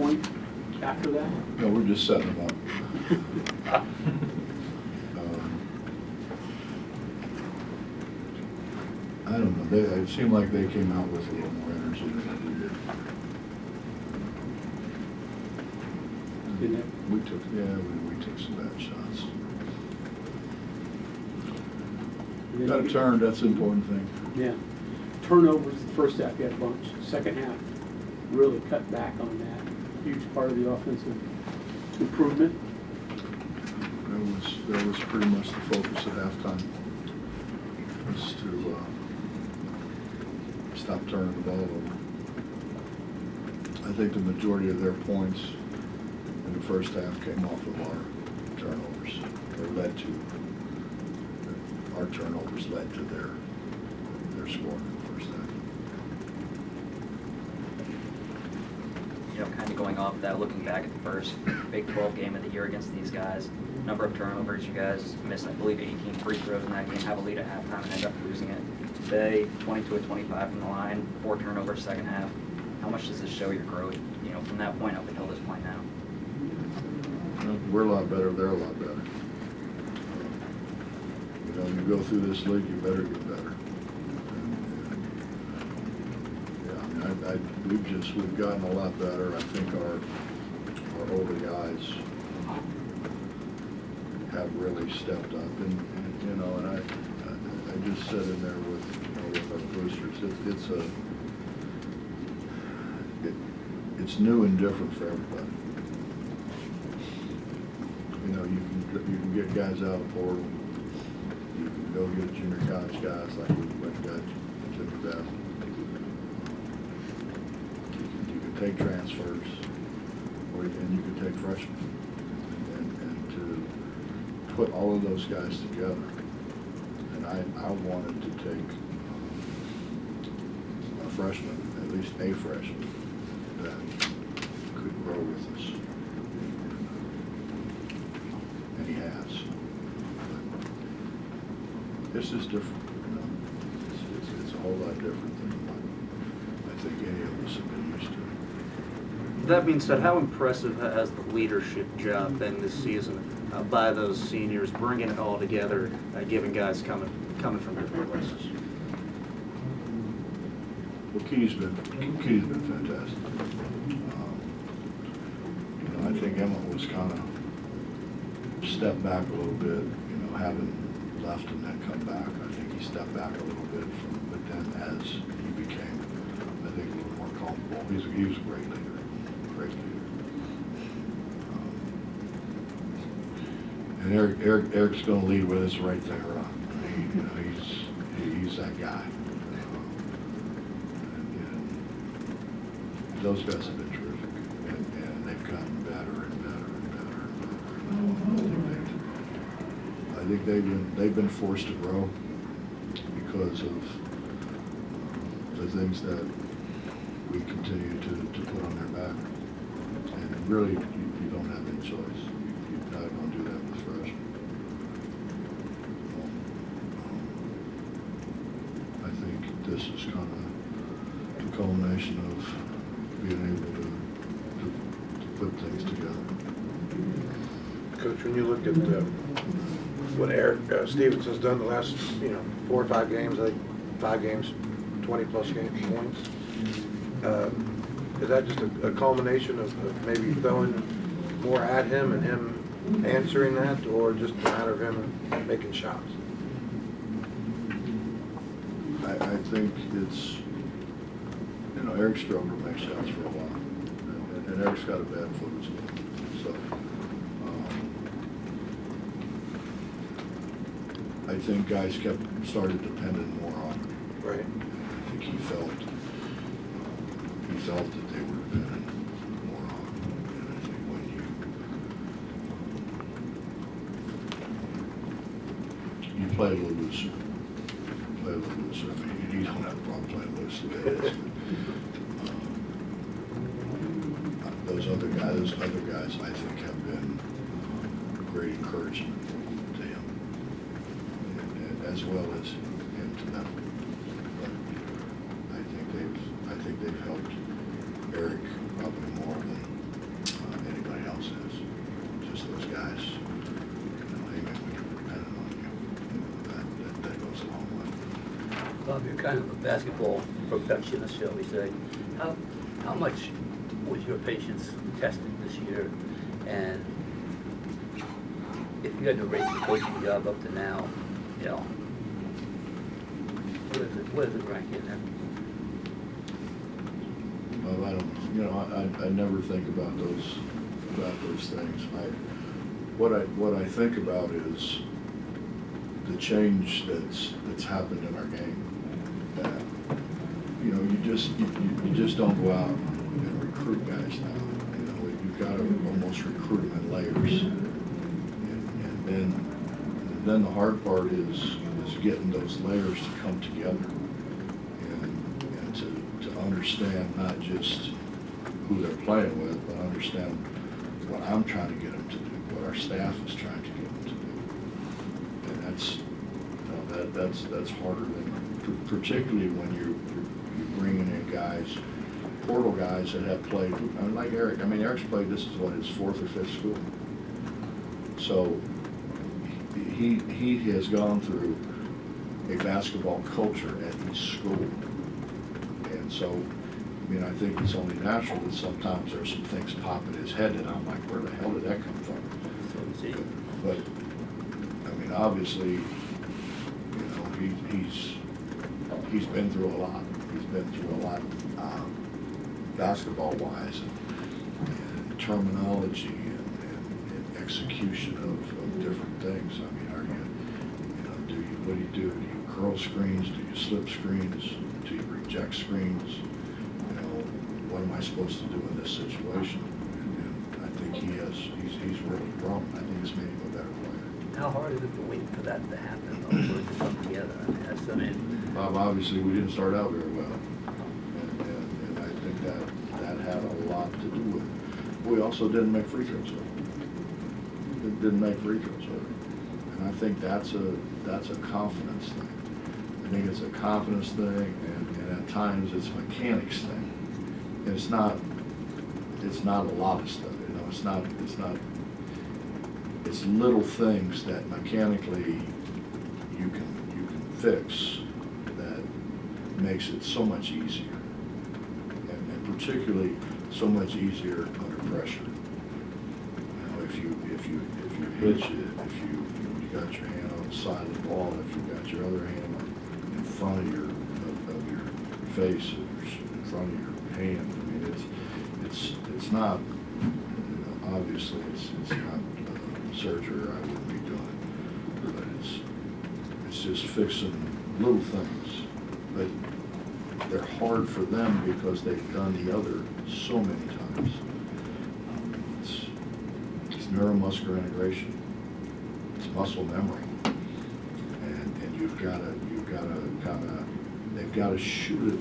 point after that? No, we're just setting them up. I don't know, it seemed like they came out with a little more energy than we did. Didn't it? We took some bad shots. Got it turned, that's the important thing. Yeah. Turnovers, the first half you had a bunch. Second half, really cut back on that. Huge part of the offensive improvement. That was pretty much the focus at halftime, was to stop turning the ball over. I think the majority of their points in the first half came off of our turnovers, or led to. Our turnovers led to their score in the first half. You know, kind of going off that, looking back at the first Big 12 game of the year against these guys, number of turnovers, you guys missed, I believe, 18 free throws in that game, have a lead at halftime and end up losing it. Today, 22-25 from the line, 4 turnovers second half. How much does this show your growth, you know, from that point up until this point now? We're a lot better, they're a lot better. You know, you go through this league, you better get better. Yeah, I mean, we've gotten a lot better. I think our older guys have really stepped up, and you know, and I just sit in there with, you know, with our boosters. It's new and different for everybody. You know, you can get guys out of portal. You can go get junior college guys like we went and got Jimmy Bell. You can take transfers, and you can take freshmen, and to put all of those guys together. And I wanted to take a freshman, at least a freshman, that could grow with us. And he has. This is different, you know. It's a whole lot different than what I think any of us have been used to. That being said, how impressive has the leadership job been this season by those seniors, bringing it all together, giving guys coming from different places? Well, Key's been fantastic. You know, I think Emmett was kind of stepped back a little bit, you know, having left and then come back. I think he stepped back a little bit but then as he became, I think, a little more comfortable. He was a great leader, and Eric's going to lead with us right there. You know, he's that guy. And those guys have been terrific, and they've gotten better and better and better and better. I think they've been forced to grow because of the things that we continue to put on their back. And really, you don't have any choice. You're not going to do that with freshmen. I think this is kind of the culmination of being able to put things together. Coach, when you look at what Eric Stevenson's done the last, 4 or 5 games, I think 5 games, 20-plus points, is that just a culmination of maybe throwing more at him and him answering that, or just a matter of him making shots? I think it's, Eric struggled to make shots for a while, and Eric's got a bad foot as well. So I think guys started depending more on him. Right. I think he felt that they were dependent more on him. And I think when you play a little looser, I mean, you don't have a problem playing loose the way it is. Those other guys, I think, have been great encouragement to him, and as well as him to them. But I think they've helped Eric probably more than you're kind of a basketball perfectionist, shall we say. How much was your patience tested this year? And if you had to rate the coaching job up to now, you know, where does it rank in there? Well, I don't, you know, I never think about those things. What I think about is the change that's happened in our game. That, you know, you just don't go out and recruit guys now. You know, you've got to almost recruit them in layers. And then the hard part is getting those layers to come together and to understand not just who they're playing with, but understand what I'm trying to get them to do, what our staff is trying to get them to do. And that's, you know, that's harder than, particularly when you're bringing in guys, portal guys that have played, I mean, like Eric. I mean, Eric's played, this is what, his 4th or 5th school. So he has gone through a basketball culture at his school. And so, I mean, I think it's only natural that sometimes there's some things pop in his head that I'm like, where the hell did that come from? But, I mean, obviously, you know, he's been through a lot. He's been through a lot basketball-wise and terminology and execution of different things. I mean, what do? Do you curl screens? Do you slip screens? Do you reject screens? You know, what am I supposed to do in this situation? And I think he's really grown. I think it's made him a better player. How hard is it to wait for that to happen, or for it to come together? I mean, Obviously, we didn't start out very well, and I think that had a lot to do with it. We also didn't make free throws. Didn't make free throws. And I think that's a confidence thing. I think it's a confidence thing, and at times it's a mechanics thing. And it's not a lot of stuff, you know. It's little things that mechanically you can fix that makes it so much easier, and particularly so much easier under pressure. You know, if you hitch it, if you got your hand on the side of the ball, if you got your other hand in front of your face, or in front of your hand. I mean, it's not, you know, obviously it's not surgery, or I wouldn't be doing it, but it's just fixing little things. But they're hard for them because they've done the other so many times. It's neuromuscular integration. It's muscle memory, and you've got to kind of, they've got to shoot it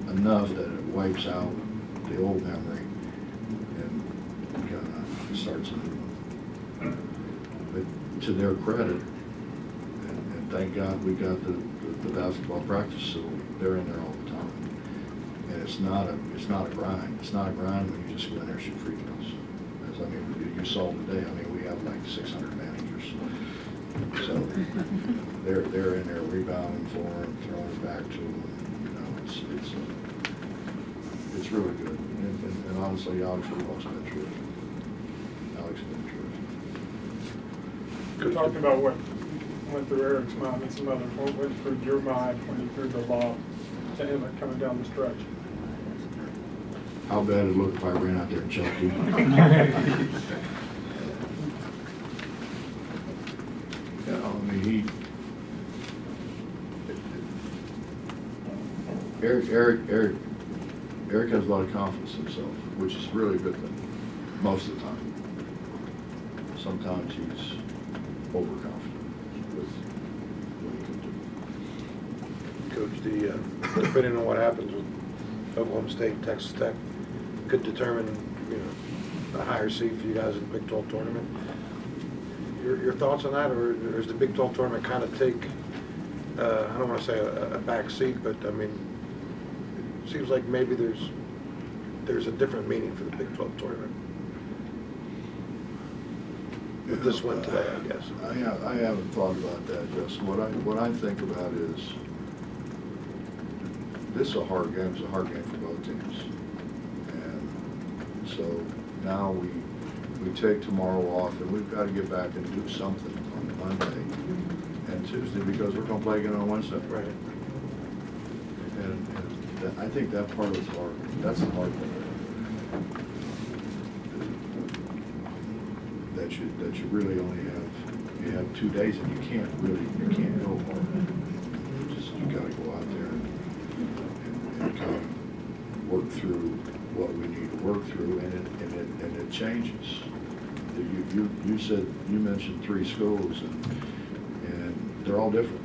enough that it wipes out the old memory and kind of starts a new one. But to their credit, and thank God we got the basketball practice facility. They're in there all the time, and it's not a grind. It's not a grind when you just go in there and shoot free throws. As I mean, you saw today. I mean, we have like 600 managers. So they're in there rebounding for them, throwing it back to them. You know, it's really good. And honestly, Alex has been terrific. Alex has been terrific. You're talking about what went through Eric's mind and some others. What went through your mind when you threw the ball to Emmett coming down the stretch? How bad it looked if I ran out there and chucked him. Yeah, I mean, Eric has a lot of confidence in himself, which is really a good thing, most of the time. Sometimes he's overconfident with what he can do. Coach, depending on what happens with Oklahoma State and Texas Tech, could determine, you know, a higher seed for you guys in the Big 12 tournament. Your thoughts on that, or does the Big 12 tournament kind of take, I don't want to say a back seat, but I mean, it seems like maybe there's a different meaning for the Big 12 tournament. With this one today, I guess. I haven't thought about that, Justin. What I think about is this is a hard game. It's a hard game for both teams. And so now we take tomorrow off, and we've got to get back and do something on Monday and Tuesday, because we're going to play again on Wednesday. Right. And I think that part is hard. That's the hard part. That you really only have 2 days, and you can't go hard. You got to go out there and kind of work through what we need to work through, and it changes. You mentioned 3 schools, and they're all different.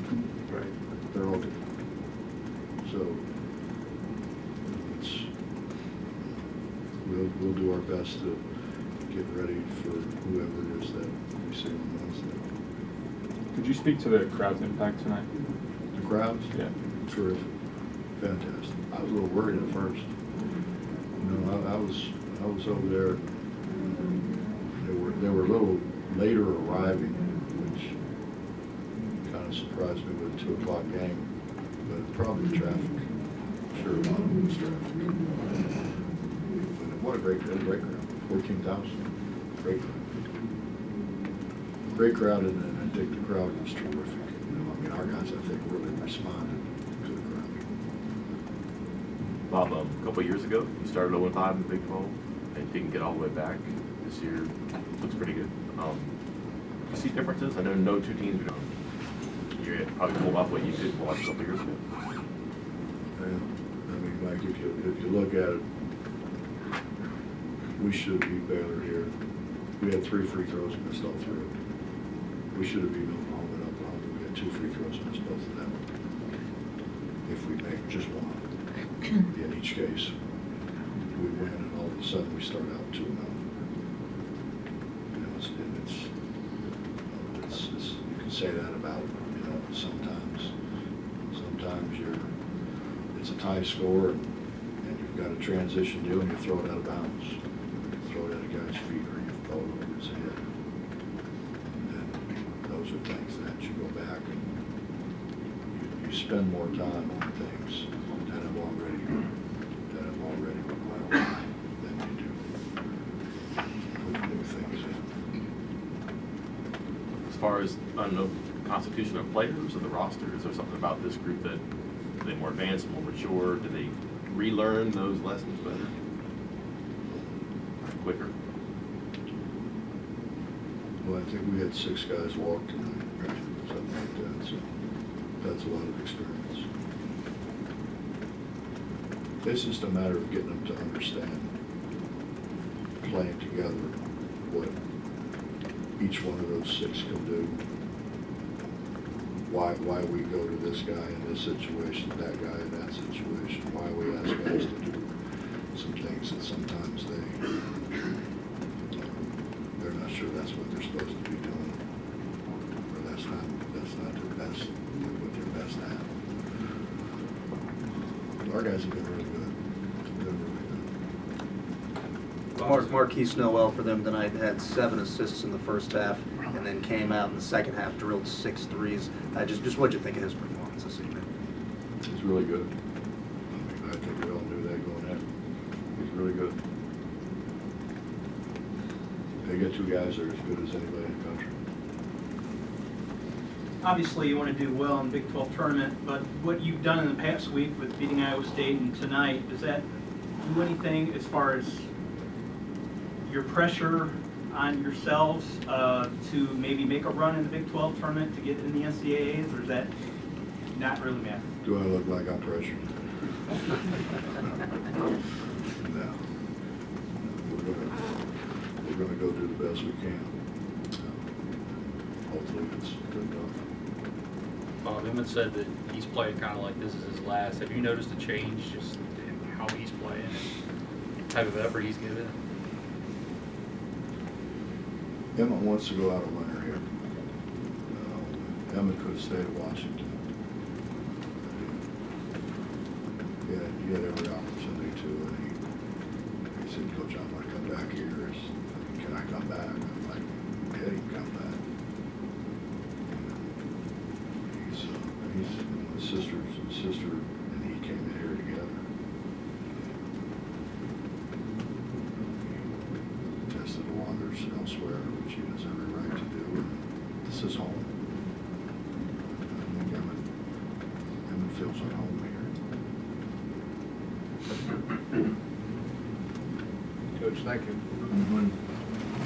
Right. They're all different. So we'll do our best to get ready for whoever it is that we see on Wednesday. Could you speak to the crowd's impact tonight? The crowds? Yeah. Terrific. Fantastic. I was a little worried at first. I was over there. They were a little later arriving, which kind of surprised me with a 2 o'clock game. But probably traffic. Sure, a lot of it was traffic. But what a great crowd. 14,000. Great crowd. Great crowd, and I think the crowd was terrific. Our guys, I think, really responded to the crowd. Bob, a couple of years ago, you started 0-5 in the Big 12 and didn't get all the way back. This year looks pretty good. Do you see differences? I know no 2 teams are doing. You're probably pulled off what you did a couple of years ago. And, I mean, Mike, if you look at it, we should have beat Baylor here. We had 3 free throws and missed all 3 of them. We should have beat Oklahoma and Oklahoma. We had 2 free throws and missed both of them. If we make just one, in each case, we win, and all of a sudden we start out 2-0. You can say that about, sometimes it's a tie score, and you've got a transition deal, and you throw it out of bounds. You throw it at a guy's feet, or you throw it over his head. And then those are things that you go back and you spend more time on things that have already went well than you do putting new things in. As far as, I don't know, constitution of players or the roster, is there something about this group that they're more advanced, more mature? Do they relearn those lessons better? Quicker? Well, I think we had 6 guys walk tonight, right? Something like that, so that's a lot of experience. It's just a matter of getting them to understand, playing together, what each one of those 6 can do. Why we go to this guy in this situation, that guy in that situation, why we ask guys to do some things that sometimes they're not sure that's what they're supposed to be doing, or that's not their best, what they're best at. Our guys have been really good. Marquise Noel for them tonight had 7 assists in the first half, and then came out in the second half, drilled 6 threes. Just what'd you think of his performance this evening? He's really good. I think we all knew that going in. He's really good. They get 2 guys that are as good as anybody in the country. Obviously, you want to do well in the Big 12 tournament, but what you've done in the past week with beating Iowa State and tonight, does that do anything as far as your pressure on yourselves to maybe make a run in the Big 12 tournament to get in the NCAAs, or does that not really matter? Do I look like I'm pressured? No. We're gonna go do the best we can. Hopefully it's good enough. Bob Emmett said that he's playing kind of like this is his last. Have you noticed a change just in how he's playing and the type of effort he's giving? Emmett wants to go out a winner here. Emmett could have stayed at Washington. He had every opportunity to, and he said, Coach, I'm going to come back here. Can I come back? I'm like, yeah, you can come back. His sister and he came in here together. possible others elsewhere, which he has every right to do. And this is home. I think Emmett feels at home here. Coach, thank you. Mhm.